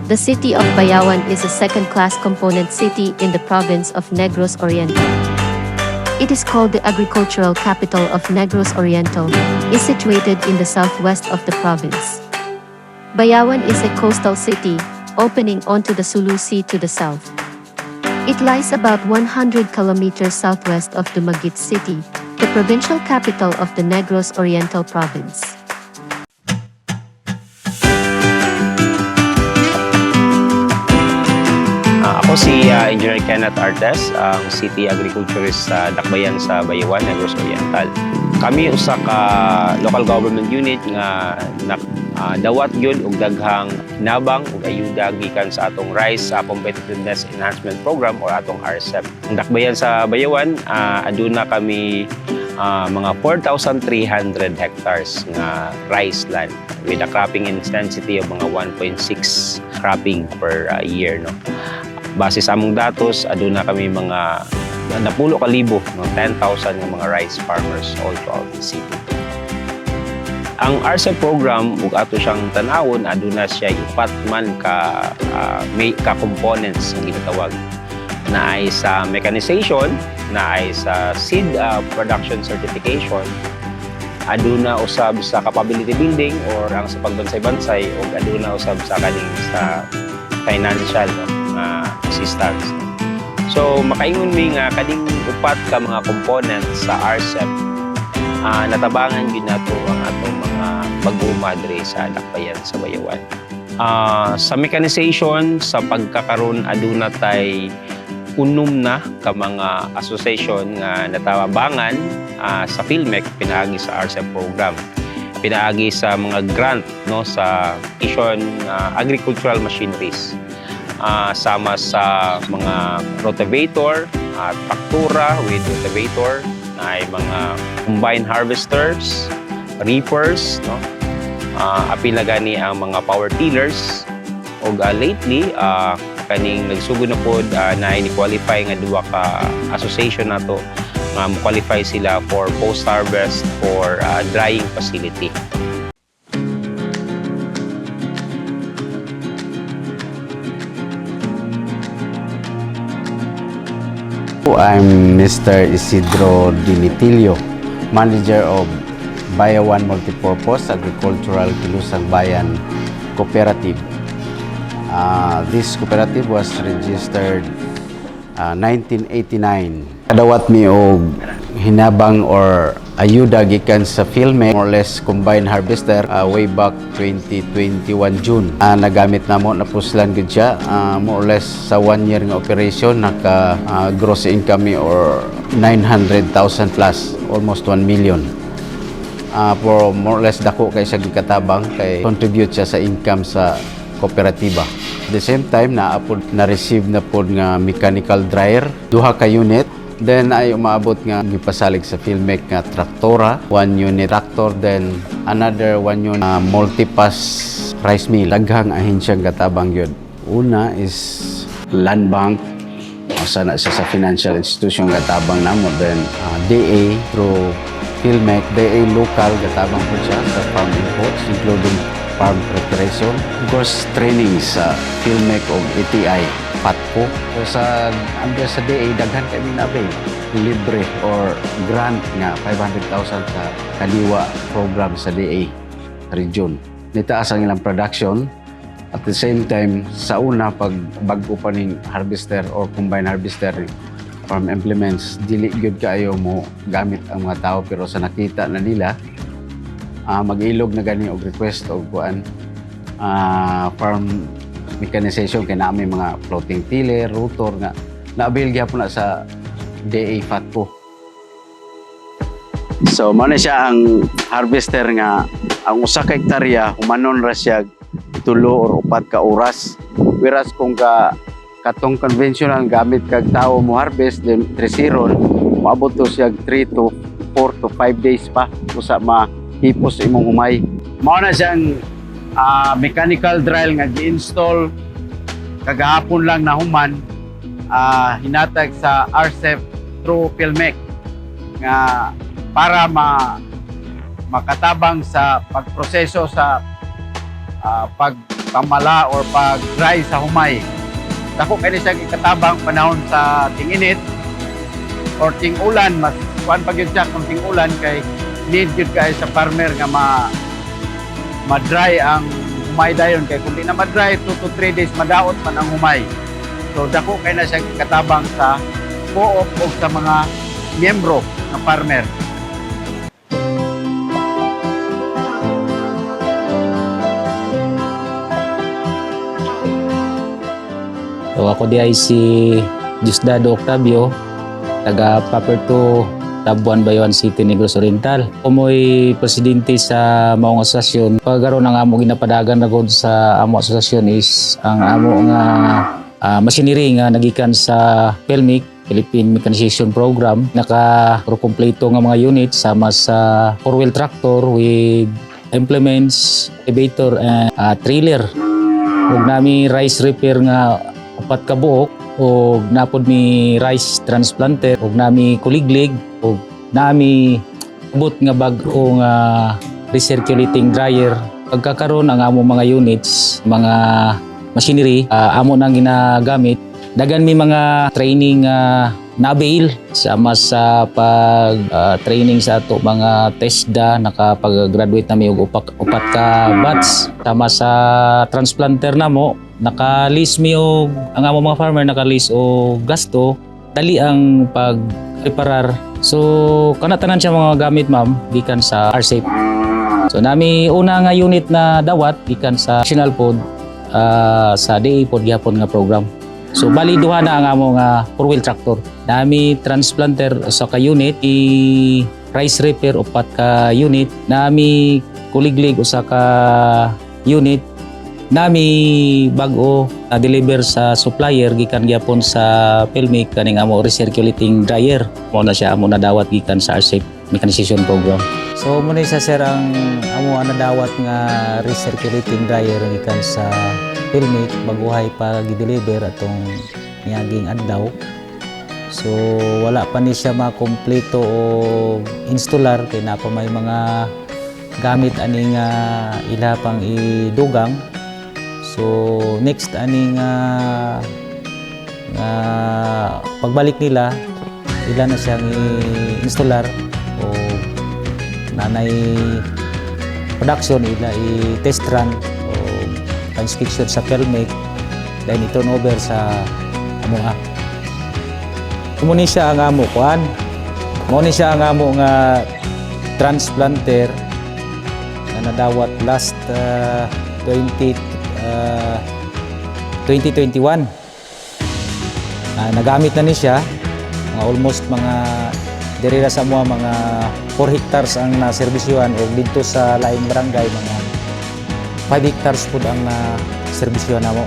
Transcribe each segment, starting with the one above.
The city of Bayawan is a second-class component city in the province of Negros Oriental. It is called the agricultural capital of Negros Oriental, is situated in the southwest of the province. Bayawan is a coastal city, opening onto the Sulu Sea to the south. It lies about 100 kilometers southwest of Dumaguete City, the provincial capital of the Negros Oriental province. Ako si Engineer Kenneth Artes, ang City Agriculturist sa Dakbayan sa Bayawan, Negros Oriental. Kami usa ka local government unit nga dawat gyud og daghang nabang ug ayuda gikan sa atong Rice Competitiveness Enhancement Program or atong RCEP. Ang Dakbayan sa Bayawan, aduna kami mga 4,300 hectares nga rice land with a cropping intensity of mga 1.6 cropping per year, no. Base sa among datos, aduna kami mga napulo ka libo, 10,000 nga mga rice farmers all throughout the city. Ang RCEP program, ug ato siyang tanawon, aduna siya upat man may components ang ginatawag. Naay sa mechanization, naay sa seed production certification, aduna usab sa capability building or ang sa pagbansay-bansay, ug aduna usab sa kaning sa financial assistance. So makaingon mi nga kaning upat ka mga components sa RCEP, natabangan gyud nato ang atong mga pag-uma diri sa Dakbayan sa Bayawan. Sa mechanization, sa pagkakaroon aduna tay unom na ka mga association nga natabangan sa PhilMec pinaagi sa RCEP program. Pinaagi sa mga grant, no, sa Asian agricultural machineries. Sama sa mga rotavator, traktura with rotavator, ay mga combine harvesters, reapers, no? Apila gani ang mga power tillers. O lately, kaning nagsugod na po na ini-qualify nga duwa ka association nato nga mo-qualify sila for post-harvest or drying facility. I'm Mr. Isidro Dimitilio, Manager of Bayawan Multipurpose Agricultural Kilusang Bayan Cooperative. This cooperative was registered 1989. Kadawat mi og hinabang or ayuda gikan sa PhilMec, more or less combined harvester way back 2021 June. Nagamit namo na puslan gud siya, more or less sa 1 year nga operation naka gross income or 900,000 plus, almost 1 million. For more or less dako kay siya gikatabang kay contribute siya sa income sa kooperatiba. At the same time na-receive na pod nga mechanical dryer, duha ka unit. Then ay umaabot nga gipasalig sa PhilMec nga traktora, 1 unit tractor, then another 1 unit multipass rice mill. Daghang ahensyang katabang yun. Una is land bank, sana siya sa financial institution katabang namo, then DA through PhilMec, DA local katabang po siya sa farm imports including farm preparation. Of course, training sa PhilMec o ETI. PATCO. So under sa DA, daghan kami nabay libre or grant nga 500,000 sa kaliwa program sa DA region. Nitaas ang ilang production. At the same time, sa una, pag bago pa ning harvester or combined harvester farm implements, dili gyud kaayo mo gamit ang mga tao, pero sa nakita na nila, mag-ilog na gani og request og kuan farm mechanization kay naami mga floating tiller, rotor nga na-avail gyapon na sa DA FATCO. So mao na siya ang harvester nga ang usa ka hektarya humanon ra siya 3 or 4 ka oras. Whereas kung katong conventional gamit kag tao mo harvest then tresiron, maabot to siya 3 to 4 to 5 days pa usa mahipos imong humay. Mao na siyang mechanical drill nga gi-install kagahapon lang na human, hinatag sa RCEP through PhilMec nga para makatabang sa pagproseso sa pamala or pag-dry sa humay. Dako kay siya ikatabang panahon sa tinginit or ting-ulan, mas kuan pag yun siya kung ting-ulan kay need yun kay sa farmer nga ma-dry ang humay dayon kay kung di na ma-dry 2 to 3 days madaot man ang humay. So dako kay na siya ikatabang sa co-op o sa mga miyembro ng farmer. So ako di ay si Diosdado Octavio, taga Paperto, Tabuan, Bayawan City, Negros Oriental. Ako mo'y presidente sa maong asosasyon. Pagkaroon ng amo ginapadagan na god sa amo asosasyon is ang amo nga machinery nga nagikan sa PELMIC, Philippine Mechanization Program. Naka-kompleto nga mga unit sama sa 4-wheel tractor with implements, elevator, and trailer. Huwag nami rice repair nga upat ka buok, o napod mi rice transplanter, o nami kuliglig, o nami abot nga bag-o nga recirculating dryer. Pagkakaroon ang amo mga units, mga machinery, amo nang ginagamit. Dagan mi mga training na-avail sama sa pag-training sa ato mga TESDA. Nakapag-graduate na mi og upat ka batch. Sama sa transplanter na mo, naka-list mi og ang amo mga farmer naka-list og gasto. Dali ang pag-reparar. So kanatanan siya mga gamit ma'am gikan sa RSAFE. So nami una nga unit na dawat gikan sa National Pod sa DA pod gyapon nga program. So bali duha na ang amo nga 4-wheel tractor. Nami transplanter sa ka unit, i rice repair upat ka unit, nami kuliglig usa ka unit, nami bag-o na deliver sa supplier gikan gyapon sa PELMIC kaning amo recirculating dryer. Mo na siya amo nadawat gikan sa RSAFE Mechanization Program. So muna sa sir ang amo nadawat nga recirculating dryer gikan sa PELMIC baguhay pa gi-deliver atong niaging adlaw. So wala pa ni siya makompleto o installer kay na pa may mga gamit ani nga ila pang idugang. So next ani nga pagbalik nila ila na siyang i-installer o nanay production ila i-test run o inspection sa PELMIC then i-turn over sa among Muni siya ang amo kuan. Muni siya ang amo nga transplanter na nadawat last 2021. Nagamit na ni siya mga almost mga diri sa mga 4 hectares ang naserbisyuhan o dito sa laing barangay mga 5 hectares pud ang naserbisyuhan namo.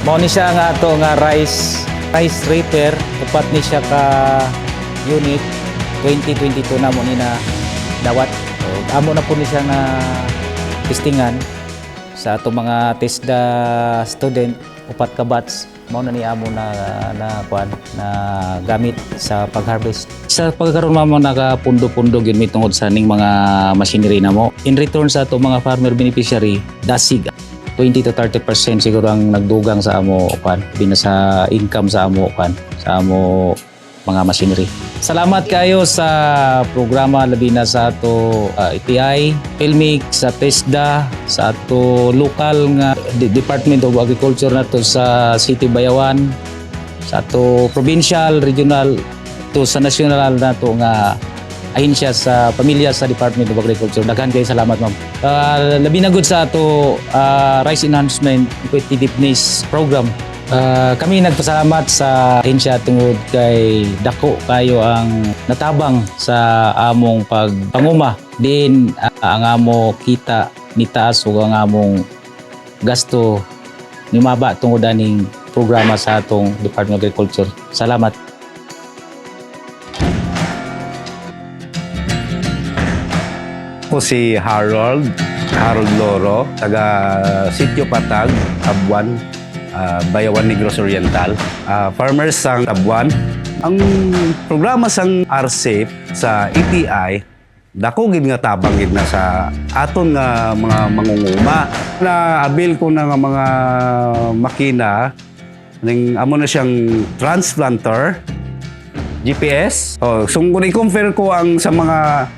Mao ni siya nga ato nga rice repair, upat ni siya ka unit 2022 na mo ni na dawat. Amo na po ni siya nga testingan sa ato mga TESDA student, upat ka batch. Mao na ni amo na gamit sa pag-harvest. Sa pagkaroon mo naka-pundo-pundo gyud mi tungod sa ning mga machinery namo. In return sa ato mga farmer beneficiary, dasig 20 to 30% siguro ang nagdugang sa amo kan bina sa income sa amo kan sa amo mga machinery. Salamat kayo sa programa labi na sa ato ETI, PELMIC, sa TESDA, sa ato local nga Department of Agriculture nato sa City Bayawan, sa ato provincial, regional to sa national nato nga ahensya sa pamilya sa Department of Agriculture. Daghan kayo salamat ma'am. Labi na good sa ato Rice Enhancement Competitiveness Program. Kami nagpasalamat sa ahensya tungod kay dako kayo ang natabang sa among pagpanguma. Din ang amo kita ni taas ug ang among gasto ni maba tungod aning programa sa atong Department of Agriculture. Salamat. Ako si Harold Loro, taga Sitio Patag, Tabuan, Bayawan, Negros Oriental. Farmers sang Tabuan. Ang programa sang RSAFE sa ETI dako gid nga tabang gid na sa aton nga mga mangunguma. Na abil ko na nga mga makina ning amo na siyang transplanter, GPS. Oh, so kung i-compare ko ang sa mga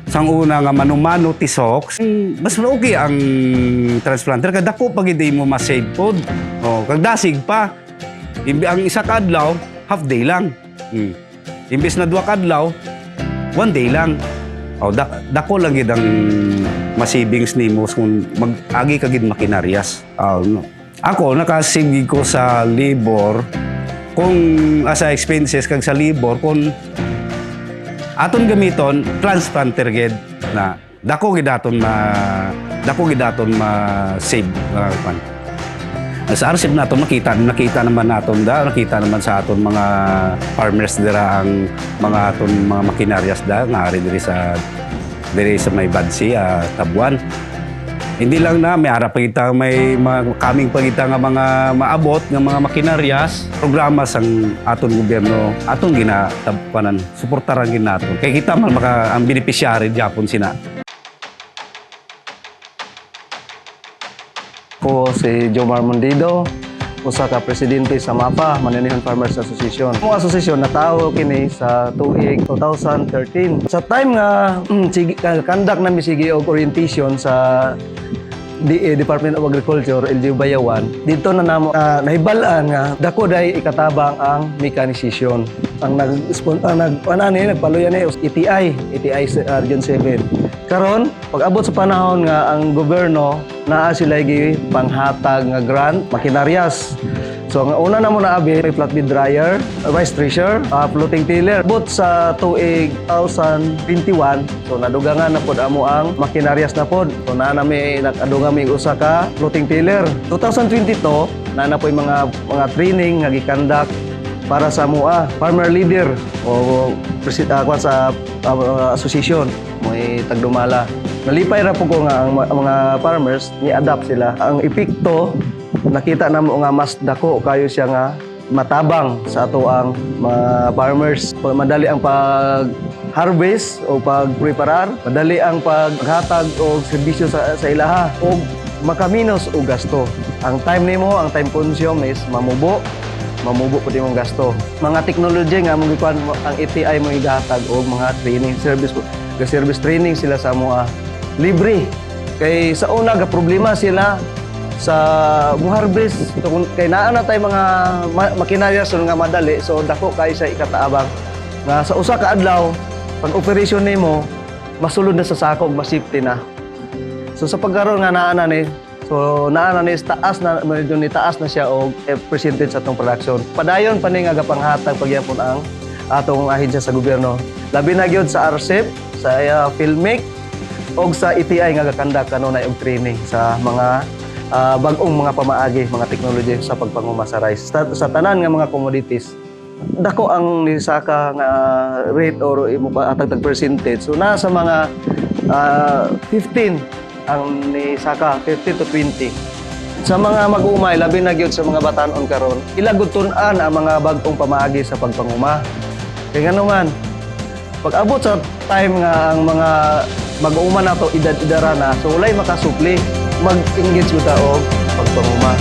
sang una nga mano-mano tisok, mas okay ang transplanter kay dako pag hindi mo ma-save pod. Oh, kag dasig pa. Ang isa ka adlaw, half day lang. Imbes na 2 ka adlaw, 1 day lang. Oh, dako lang gid ang ma-savings nimo kung mag-agi ka gid makinaryas. No. Ako nakasave ko sa labor kung asa expenses kag sa labor kung aton gamiton transplanter gid na dako gid aton ma-save sa RCEP nato nakita naman naton nakita naman sa aton mga farmers dira ang mga aton mga makinaryas nga ari diri sa may Badsi Tabuan. Hindi lang na may ara pa kita may kaming pa kita nga mga maabot nga mga makinaryas programa sang aton gobyerno aton ginatapanan suportaran gid naton kay kita man maka ang beneficiary gyapon sina. Ko si Jomar Mondido, usa ka presidente sa MAPA, Mananihon Farmers Association. Ang asosasyon natawo kini sa tuig 2013. Sa time nga kandak namin sige og orientation sa Department of Agriculture, LGU Bayawan, dito na namo nahibalaan nga dako day ikatabang ang mekanisasyon. Ang nagpaluyan ni ETI Region 7. Karon, pag-abot sa panahon nga ang gobyerno naa sila gi panghatag nga grant makinaryas. So ang una na mo naabi may flatbed dryer, rice thresher, floating tiller. But sa tuig 2021, so nadugangan na pod amo ang makinaryas na pod. So naa na may nakadugang may usa ka floating tiller. 2022 na po yung mga training nga gikandak para sa MUA, farmer leader o president sa association may tagdumala. Nalipay ra po ko nga ang mga farmers ni-adapt sila. Ang epekto nakita namo nga mas dako kayo siya nga matabang sa ato ang mga farmers. Madali ang pag-harvest o pag-preparar, madali ang paghatag o serbisyo sa ilaha o makaminos o gasto. Ang time nimo, ang time consume is mamubo po din mong gasto. Mga teknolohiya nga mong ikuan ang ETI mo igatag o mga training service training sila sa mga libre. Kay sa una ga problema sila sa harvest kay naa na tay mga makinarya so nga madali so dako kay sa ikataabang nga sa usa ka adlaw pag operasyon nimo masulod na sa sako ug masafety na. So sa pagkaroon nga naa na ni taas na siya og percentage sa atong production. Padayon pa ni nga gapanghatag pagyapon ang atong ahensya sa gobyerno. Labi na gyud sa RCEP, sa PhilMec og sa ETI nga gakandak kanunay og training sa mga bag-ong mga pamaagi, mga teknolohiya sa pagpanguma sa rice. Sa tanan nga mga commodities, dako ang nisaka nga rate or atag percentage. So nasa mga 15 ang nisaka, 15 to 20. Sa mga mag-umay, labi na gyud sa mga batanon karon, ilagod tun-an ang mga bag-ong pamaagi sa pagpanguma. Kaya nga naman, pag abot sa time nga ang mga mag-uuma na to edad-edara na, so walay makasupli, mag-engage mo ta og pagpanguma.